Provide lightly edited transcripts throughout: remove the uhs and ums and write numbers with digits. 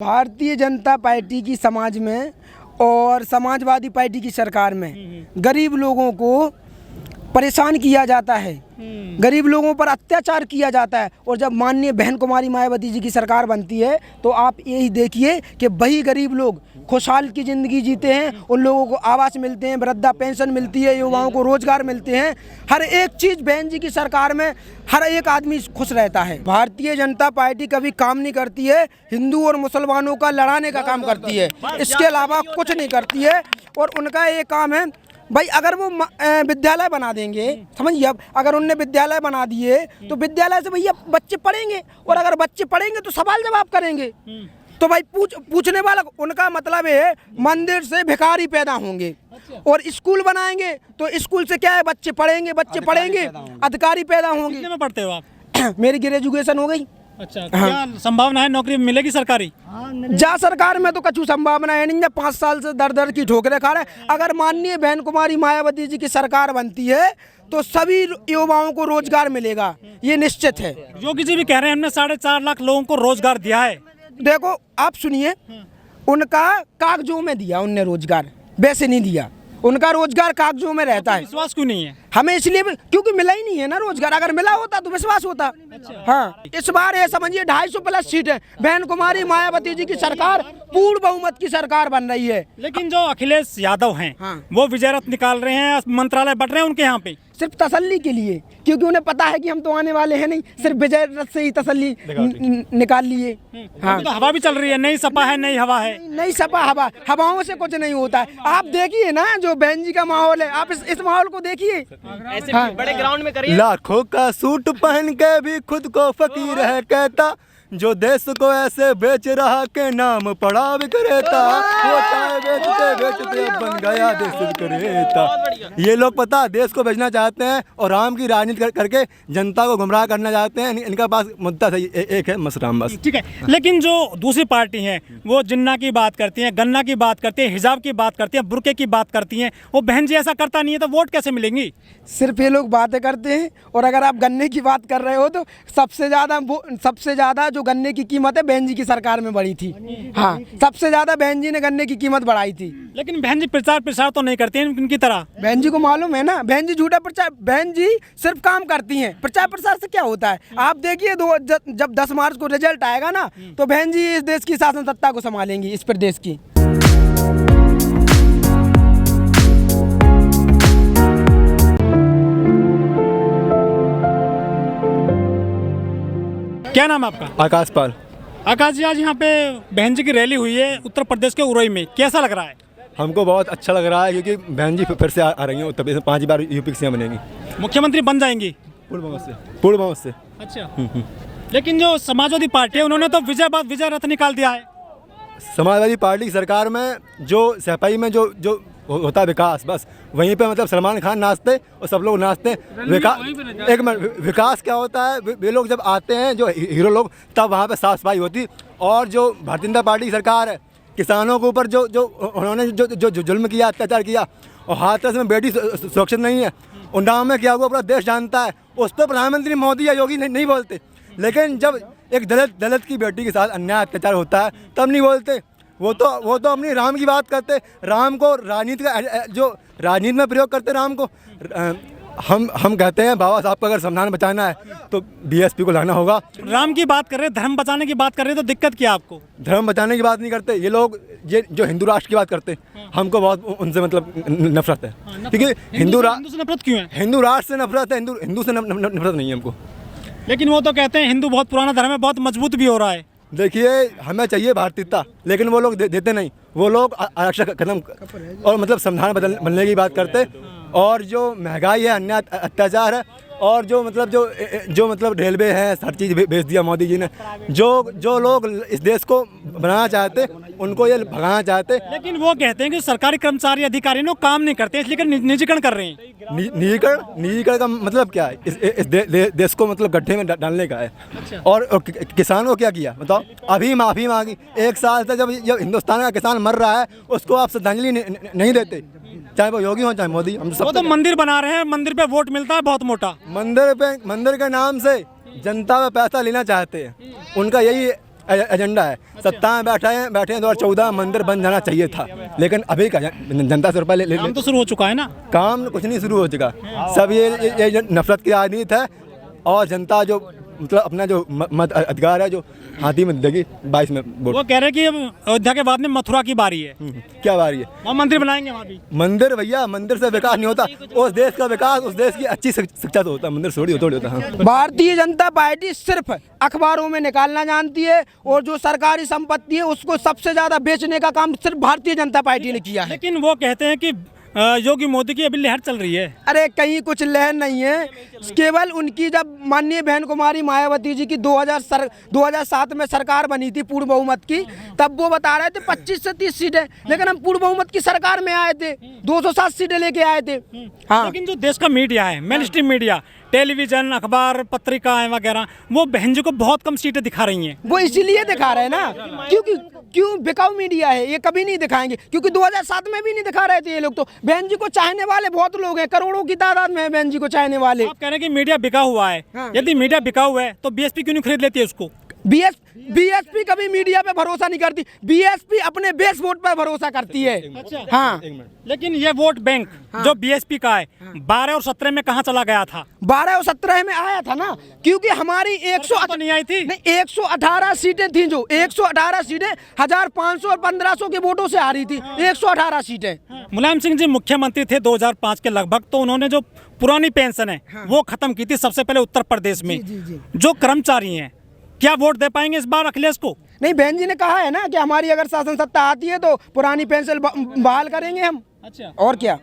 Bharatiya Janata party की समाज में और समाजवादी पार्टी की सरकार में गरीब लोगों को परेशान किया जाता है, गरीब लोगों पर अत्याचार किया जाता है। और जब माननीय बहन कुमारी मायावती जी की सरकार बनती है तो आप यही देखिए कि वही गरीब लोग खुशहाल की ज़िंदगी जीते हैं, उन लोगों को आवास मिलते हैं, वृद्धा पेंशन मिलती है, युवाओं को रोजगार मिलते हैं। हर एक चीज़ बहन जी की सरकार में हर एक आदमी खुश रहता है। भारतीय जनता पार्टी कभी काम नहीं करती है, हिंदू और मुसलमानों का लड़ाने का काम करती है, इसके अलावा कुछ नहीं करती है। और उनका एक काम है भाई, अगर वो विद्यालय बना देंगे, समझिए, अब अगर उनने विद्यालय बना दिए तो विद्यालय से भैया बच्चे पढ़ेंगे, और अगर बच्चे पढ़ेंगे तो सवाल जवाब करेंगे। तो भाई पूछने वाला, उनका मतलब है मंदिर से भिखारी पैदा होंगे। और स्कूल बनाएंगे तो स्कूल से क्या है, बच्चे पढ़ेंगे, अधिकारी पैदा होंगे। कितने में पढ़ते हो आप? मेरी ग्रेजुएशन हो गई। अच्छा, क्या संभावना है नौकरी मिलेगी सरकारी? जा सरकार में तो कछु संभावना है नहीं, 5 साल से दर की ठोकरें खा रहे हैं। अगर माननीय बहन कुमारी मायावती जी की सरकार बनती है तो सभी युवाओं को रोजगार मिलेगा, ये निश्चित है। योगी जी भी कह रहे हैं हमने 4.5 लाख लोगों को रोजगार दिया है। देखो आप सुनिए, उनका कागजों में दिया उनने रोजगार, वैसे नहीं दिया। उनका रोजगार कागजों में रहता है। विश्वास क्यों नहीं है? हमें इसलिए क्योंकि मिला ही नहीं है ना रोजगार। अगर मिला होता तो विश्वास होता। हाँ, इस बार ये समझिए 250 प्लस सीट है। बहन कुमारी मायावती जी की सरकार पूर्ण बहुमत की सरकार बन रही है। लेकिन जो अखिलेश यादव हैं, हाँ, वो विजय रथ निकाल रहे हैं, मंत्रालय बढ़ रहे हैं उनके यहाँ पे, सिर्फ तसल्ली के लिए, क्योंकि उन्हें पता है कि हम तो आने वाले हैं नहीं, सिर्फ विजय रथ से ही तसल्ली निकाल लिए। हाँ, तो हवा भी चल रही है, नई सपा है, नई हवा है। नई सपा हवाओं से कुछ नहीं होता है। आप देखिए ना जो बहन जी का माहौल है, आप इस माहौल को देखिए। हाँ, बड़े ग्राउंड में करिए। लाखों का सूट पहन के भी खुद को फकीर है कहता, जो देश को ऐसे बेच रहा के नाम पड़ा विक्रेता, वो चाय बेचते बेचते बन गया देश विक्रेता। ये लोग पता देश को बेचना चाहते हैं और राम की राजनीति करके जनता को गुमराह करना चाहते हैं। इनका पास मुद्दा सही एक है, मसराम बस। ठीक है, लेकिन जो दूसरी पार्टी है वो जिन्ना की बात करती है, गन्ना की बात करती है, हिजाब की बात करती है, बुरके की बात करती है। वो बहन जी ऐसा करता नहीं है तो वोट कैसे मिलेंगी? सिर्फ ये लोग बातें करते हैं। और अगर आप गन्ने की बात कर रहे हो तो सबसे ज़्यादा जो गन्ने की कीमत है बहन जी की सरकार में बढ़ी थी। हाँ, सबसे ज्यादा बहन जी ने गन्ने की कीमत बढ़ाई थी। लेकिन बहन जी प्रचार तो नहीं करती हैं इनकी तरह। बहन जी को मालूम है ना, बहन जी झूठा प्रचार, बहन जी सिर्फ काम करती हैं। प्रचार प्रसार से क्या होता है? आप देखिए जब 10 मार्च को रिजल्ट आएगा ना तो बहन जी इस देश की शासन सत्ता को संभालेंगी, इस प्रदेश की। क्या नाम है आपका? आकाश पाल। आकाश जी, आज यहाँ पे बहन जी की रैली हुई है उत्तर प्रदेश के उरई में, कैसा लग रहा है? हमको बहुत अच्छा लग रहा है क्योंकि बहन जी फिर से आ रही हैं उत्तर प्रदेश में, 5 बार यूपी की सीएम बनेंगी, मुख्यमंत्री बन जाएंगी पूर्ण बहुमत से। अच्छा, लेकिन जो समाजवादी पार्टी है उन्होंने तो विजय रथ निकाल दिया है। समाजवादी पार्टी की सरकार में जो सफाई में जो होता है विकास, बस वहीं पे मतलब सलमान खान नाचते और सब लोग नाचते। एक मिनट, विकास क्या होता है? वे लोग जब आते हैं जो हीरो लोग, तब वहाँ पे साफ सफाई होती। और जो भारतीय जनता पार्टी की सरकार है, किसानों के ऊपर जो उन्होंने जो जुल्म किया, अत्याचार किया, और हाथरस में बेटी सुरक्षित नहीं है, उन्नाव में क्या हुआ पूरा देश जानता है। उस पर प्रधानमंत्री मोदी या योगी नहीं बोलते, लेकिन जब एक दलित की बेटी के साथ अन्याय अत्याचार होता है तब नहीं बोलते। वो तो अपनी राम की बात करते, राम को राजनीति में प्रयोग करते राम को। हम कहते हैं बाबा साहब को अगर संविधान बचाना है तो बीएसपी को लाना होगा। राम की बात कर रहे हैं, धर्म बचाने की बात कर रहे हैं, तो दिक्कत क्या आपको? धर्म बचाने की बात नहीं करते ये लोग, ये जो हिंदू राष्ट्र की बात करते हैं, हमको बहुत उनसे मतलब नफरत है। क्योंकि हिंदू से नफरत क्यों है? हिंदू राष्ट्र से नफरत है, हिंदू से नफरत नहीं है हमको। लेकिन वो तो कहते हैं हिंदू बहुत पुराना धर्म है, बहुत मजबूत भी हो रहा है। देखिए, हमें चाहिए भारतीयता, लेकिन वो लोग देते नहीं। वो लोग आरक्षण खत्म और मतलब संविधान बनने की बात करते। और जो महंगाई है, अन्याय अत्याचार है, और जो मतलब रेलवे है, हर चीज़ भेज दिया मोदी जी ने। जो लोग इस देश को बनाना चाहते उनको ये भगाना चाहते। लेकिन वो कहते हैं कि सरकारी कर्मचारी अधिकारी लोग काम नहीं करते, इसलिए निजीकरण कर रहे हैं। निजीकरण का मतलब क्या है? इस देश को मतलब गड्ढे में डालने का है। अच्छा। और किसानों को क्या किया बताओ? अभी माफ़ी मांगी। 1 साल से जब हिंदुस्तान का किसान मर रहा है उसको आप श्रद्धांजलि नहीं देते, चाहे वो योगी हो चाहे मोदी। हम सब वो तो मंदिर बना रहे हैं, मंदिर पे वोट मिलता है बहुत मोटा। मंदिर के नाम से जनता पे पैसा लेना चाहते हैं। उनका यही एजेंडा है। सत्ता में बैठे हैं 2014 मंदिर बन जाना चाहिए था, लेकिन अभी का जनता से रुपये ले काम तो शुरू हो चुका है ना। काम कुछ नहीं शुरू हो चुका। सब ये जो नफरत की राजनीति है, और जनता जो मतलब अपना जो मत अधिकार है जो हाथी में देगी 22 में वोट। वो कह रहे हैं कि अब अयोध्या के बाद में मथुरा की बारी है, क्या बारी है? वहाँ मंदिर बनाएंगे वहाँ भी। मंदिर भैया, मंदिर से विकास नहीं होता। उस देश का विकास, उस देश की अच्छी शिक्षा तो होता है, मंदिर थोड़ी होता है। हाँ। भारतीय जनता पार्टी सिर्फ अखबारों में निकालना जानती है, और जो सरकारी संपत्ति है उसको सबसे ज्यादा बेचने का काम सिर्फ भारतीय जनता पार्टी ने किया है। लेकिन वो कहते हैं कि योगी मोदी की अभी लहर चल रही है। अरे कहीं कुछ लहर नहीं है, केवल उनकी जब माननीय बहन कुमारी मायावती जी की 2007 में सरकार बनी थी पूर्ण बहुमत की, तब वो बता रहे थे 25 से 30 सीटें, लेकिन हम पूर्ण बहुमत की सरकार में आए थे, 207 सीटें लेके आए थे। हाँ, लेकिन जो देश का मीडिया है, मेन स्ट्रीम मीडिया, टेलीविजन, अखबार, पत्रिकाएं वगैरह, वो बहन जी को बहुत कम सीटें दिखा रही हैं। वो इसीलिए दिखा रहे हैं ना, क्यों बिकाऊ मीडिया है, ये कभी नहीं दिखाएंगे, क्योंकि 2007 में भी नहीं दिखा रहे थे ये लोग। तो बहन जी को चाहने वाले बहुत लोग हैं, करोड़ों की तादाद में है बहन जी को चाहने वाले। आप कह रहे हैं कि मीडिया बिका हुआ है। हाँ। यदि मीडिया बिका हुआ है तो बीएसपी क्यों नहीं खरीद लेती है उसको? बीएसपी कभी मीडिया पे भरोसा नहीं करती, बीएसपी अपने बेस वोट पर भरोसा करती है। अच्छा। हाँ, लेकिन ये वोट बैंक जो बीएसपी का है, 12 और 17 में कहाँ चला गया था? 12 और 17 में आया था ना, क्योंकि हमारी 100 तो नहीं आई थी। नहीं, 118 सीटें थी, जो 118 सीटें 1500 और 1500 के वोटों से आ रही थी। 118 सीटें। मुलायम सिंह जी मुख्यमंत्री थे 2005 के लगभग, तो उन्होंने जो पुरानी पेंशन है वो खत्म की थी सबसे पहले उत्तर प्रदेश में। जी। जो कर्मचारी हैं, क्या वोट दे पाएंगे इस बार अखिलेश को? नहीं, बहन जी ने कहा है ना कि हमारी अगर शासन सत्ता आती है तो पुरानी पेंशन बहाल करेंगे हम। अच्छा। और क्या?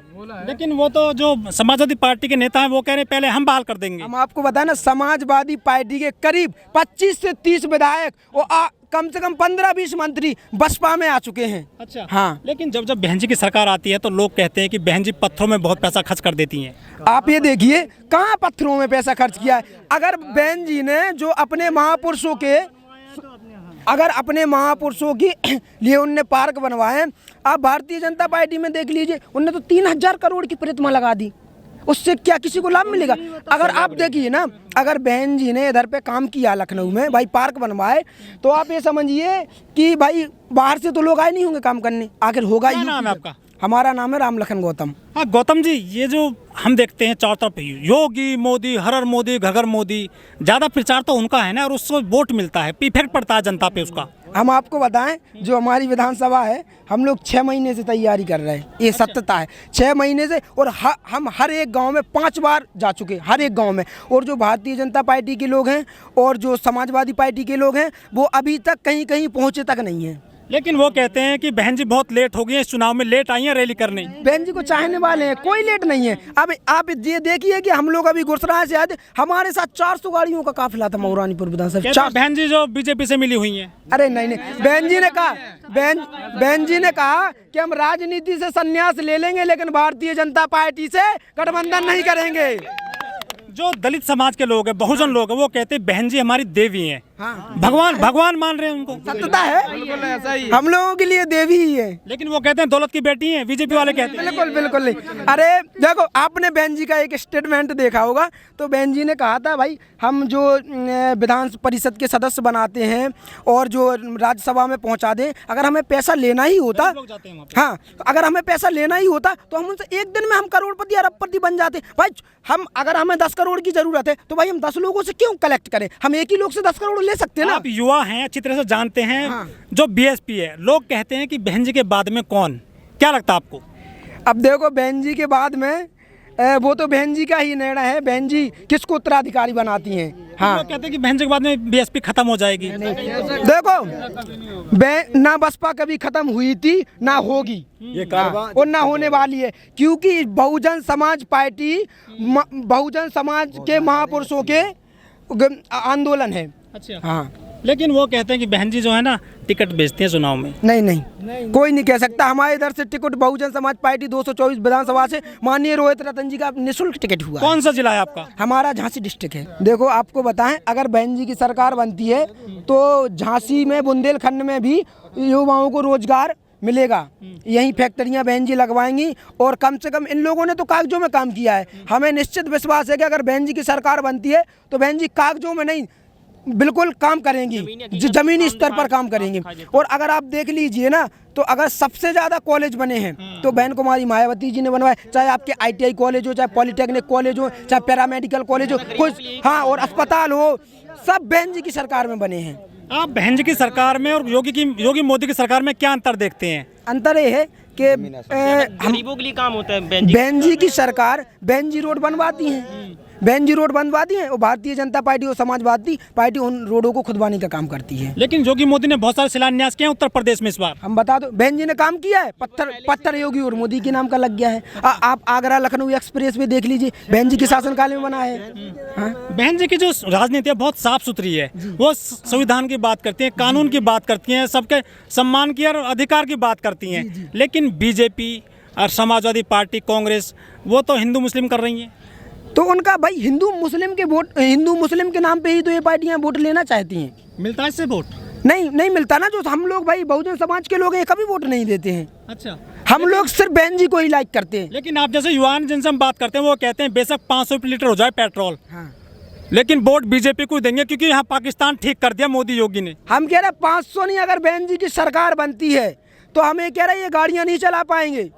लेकिन वो तो जो समाजवादी पार्टी के नेता हैं वो कह रहे हैं पहले हम बहाल कर देंगे। हम आपको बताएं ना, समाजवादी पार्टी के करीब 25 से 30 विधायक और कम से कम 15-20 मंत्री बसपा में आ चुके हैं। अच्छा। हाँ, लेकिन जब बहन जी की सरकार आती है तो लोग कहते हैं कि बहन जी पत्थरों में बहुत पैसा खर्च कर देती हैं। आप ये देखिए कहाँ पत्थरों में पैसा खर्च किया है। अगर बहन जी ने जो अपने महापुरुषों के लिए उनने पार्क बनवाए, आप भारतीय जनता पार्टी में देख लीजिए, उनने तो 3000 करोड़ की प्रतिमा लगा दी। उससे क्या किसी को लाभ मिलेगा? अगर आप देखिए ना, अगर बहन जी ने इधर पे काम किया लखनऊ में, भाई पार्क बनवाए, तो आप ये समझिए कि भाई बाहर से तो लोग आए नहीं होंगे काम करने, आखिर होगा क्या ही। नाम है आपका? हमारा नाम है राम लखन गौतम। हाँ गौतम जी, ये जो हम देखते हैं चारों तरफ योगी मोदी, हर हर मोदी, घर मोदी, ज़्यादा प्रचार तो उनका है ना, और उससे वोट मिलता है, इफेक्ट पड़ता है जनता पे उसका। हम आपको बताएं, जो हमारी विधानसभा है, हम लोग 6 महीने से तैयारी कर रहे हैं, ये सत्यता है। 6 महीने से, और हम हर एक गांव में 5 बार जा चुके, हर एक गांव में। और जो भारतीय जनता पार्टी के लोग हैं और जो समाजवादी पार्टी के लोग हैं, वो अभी तक कहीं कहीं पहुँचे तक नहीं हैं। लेकिन वो कहते हैं कि बहन जी बहुत लेट हो गई है, इस चुनाव में लेट आई हैं रैली करने। बहन जी को चाहने वाले हैं, कोई लेट नहीं है। अब आप ये देखिए कि हम लोग अभी गुरसराय से आए थे, हमारे साथ 400 गाड़ियों का काफिला था मऊरानीपुर विधानसभा। बहन जी जो बीजेपी से मिली हुई हैं। अरे नहीं, बहन जी ने कहा कि हम राजनीति से संन्यास ले लेंगे, लेकिन भारतीय जनता पार्टी से गठबंधन नहीं करेंगे। जो दलित समाज के लोग हैं, बहुजन लोग हैं, वो कहते हैं बहन जी हमारी देवी हैं। हाँ। भगवान मान रहे हैं उनको। सत्यता है, हम लोगों के लिए देवी ही है। लेकिन वो कहते हैं दौलत की बेटी हैं, बीजेपी वाले कहते हैं। बिल्कुल नहीं। अरे देखो, आपने बहन जी का एक स्टेटमेंट देखा होगा, तो बहन जी ने कहा था, भाई हम जो विधान परिषद के सदस्य बनाते हैं और जो राज्यसभा में पहुंचा दें, अगर हमें पैसा लेना ही होता, हाँ, अगर हमें पैसा लेना ही होता तो हम उनसे एक दिन में हम करोड़पति अरबपति बन जाते। भाई अगर हमें 10 करोड़ की जरूरत है तो भाई हम 10 लोगों से क्यों कलेक्ट करें? हम एक ही लोग से 10 करोड़ ले सकते हैं ना। आप युवा हैं, अच्छी तरह से जानते हैं। हाँ। जो बीएसपी है, लोग कहते हैं कि बहन जी के बाद में कौन, क्या लगता है आपको? अब देखो, बहन जी के बाद में वो तो बहन जी का ही निर्णय है, बहन जी किसको उत्तराधिकारी बनाती हैं। हाँ, लोग कहते हैं कि बहन जी के बाद में बीएसपी खत्म हो जाएगी। देखो, ना बसपा कभी खत्म हुई थी, ना होगी ये कारवां और ना होने वाली है, क्योंकि बहुजन समाज पार्टी बहुजन समाज के महापुरुषों के आंदोलन है। अच्छा। हाँ, लेकिन वो कहते हैं कि बहन जी जो है ना टिकट बेचते हैं चुनाव में। नहीं, कोई नहीं कह सकता। हमारे इधर से टिकट बहुजन समाज पार्टी 224 विधानसभा से माननीय रोहित रतन जी का निःशुल्क टिकट हुआ। कौन सा जिला है आपका? हमारा झांसी डिस्ट्रिक्ट है। देखो, आपको बताएं, अगर बहन जी की सरकार बनती है तो झांसी में, बुंदेलखंड में भी युवाओं को रोजगार मिलेगा। यही फैक्ट्रियां बहन जी लगवाएंगी, और कम से कम इन लोगों ने तो कागजों में काम किया है। हमें निश्चित विश्वास है कि अगर बहन जी की सरकार बनती है तो बहन जी कागजों में नहीं, बिल्कुल काम करेंगी, जमीनी स्तर पर काम करेंगी। और अगर आप देख लीजिए ना, तो अगर सबसे ज़्यादा कॉलेज बने हैं तो बहन कुमारी मायावती जी ने बनवाए, चाहे आपके ITI कॉलेज हो, चाहे पॉलिटेक्निक कॉलेज हो, चाहे पैरामेडिकल कॉलेज हो, कुछ हाँ, और अस्पताल हो, सब बहन जी की सरकार में बने हैं। आप बहन जी की सरकार में और योगी मोदी की सरकार में क्या अंतर देखते हैं? अंतर ये है कि गरीबों के लिए काम होता है बहन जी की सरकार, बहन जी रोड बनवाती हैं, बहन जी रोड बनवाती हैं, और भारतीय जनता पार्टी और समाजवादी पार्टी उन रोडों को खुदवाने का काम करती है। लेकिन योगी मोदी ने बहुत सारे शिलान्यास किए हैं उत्तर प्रदेश में इस बार। हम बता दो, बहन जी ने काम किया है, पत्थर योगी और मोदी के नाम का लग गया है। आप आगरा लखनऊ एक्सप्रेस वे देख लीजिए, बहन जी के शासनकाल में बना है। हाँ? बहन जी की जो राजनीति है बहुत साफ सुथरी है, वो संविधान की बात करती हैं, कानून की बात करती हैं, सबके सम्मान की और अधिकार की बात करती हैं। लेकिन बीजेपी और समाजवादी पार्टी, कांग्रेस, वो तो हिंदू मुस्लिम कर रही हैं। तो उनका भाई हिंदू मुस्लिम के नाम पे ही तो ये पार्टियां वोट लेना चाहती हैं। मिलता है इससे वोट? नहीं मिलता ना। जो हम लोग भाई बहुजन समाज के लोग हैं, कभी वोट नहीं देते हैं। अच्छा, हम लोग सिर्फ बहन जी को ही लाइक करते हैं। लेकिन आप जैसे युवा जिनसे हम बात करते हैं, वो कहते हैं बेशक 500 लीटर हो जाए पेट्रोल, हाँ। लेकिन वोट बीजेपी को देंगे, क्योंकि यहाँ पाकिस्तान ठीक कर दिया मोदी योगी ने। हम कह रहे 500 नहीं, अगर बहन जी की सरकार बनती है तो हमें कह रहे ये गाड़ियां नहीं चला पाएंगे।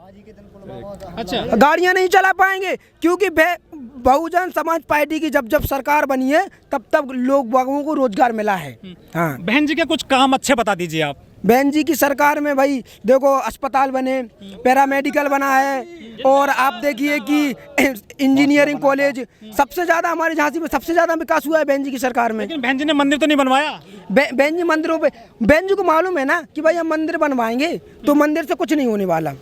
अच्छा, गाड़ियां नहीं चला पाएंगे, क्योंकि बहुजन समाज पार्टी की जब सरकार बनी है तब लोग बागों को रोजगार मिला है। हाँ, बहन जी के कुछ काम अच्छे बता दीजिए आप। बहन जी की सरकार में भाई देखो, अस्पताल बने, पैरामेडिकल बना है, और आप देखिए कि इंजीनियरिंग कॉलेज, सबसे ज़्यादा हमारे झांसी में सबसे ज़्यादा विकास हुआ है बहन जी की सरकार में। लेकिन बहन जी ने मंदिर तो नहीं बनवाया। बहन जी मंदिरों पे, बहन जी को मालूम है ना कि भाई हम मंदिर बनवाएंगे तो मंदिर से कुछ नहीं होने वाला।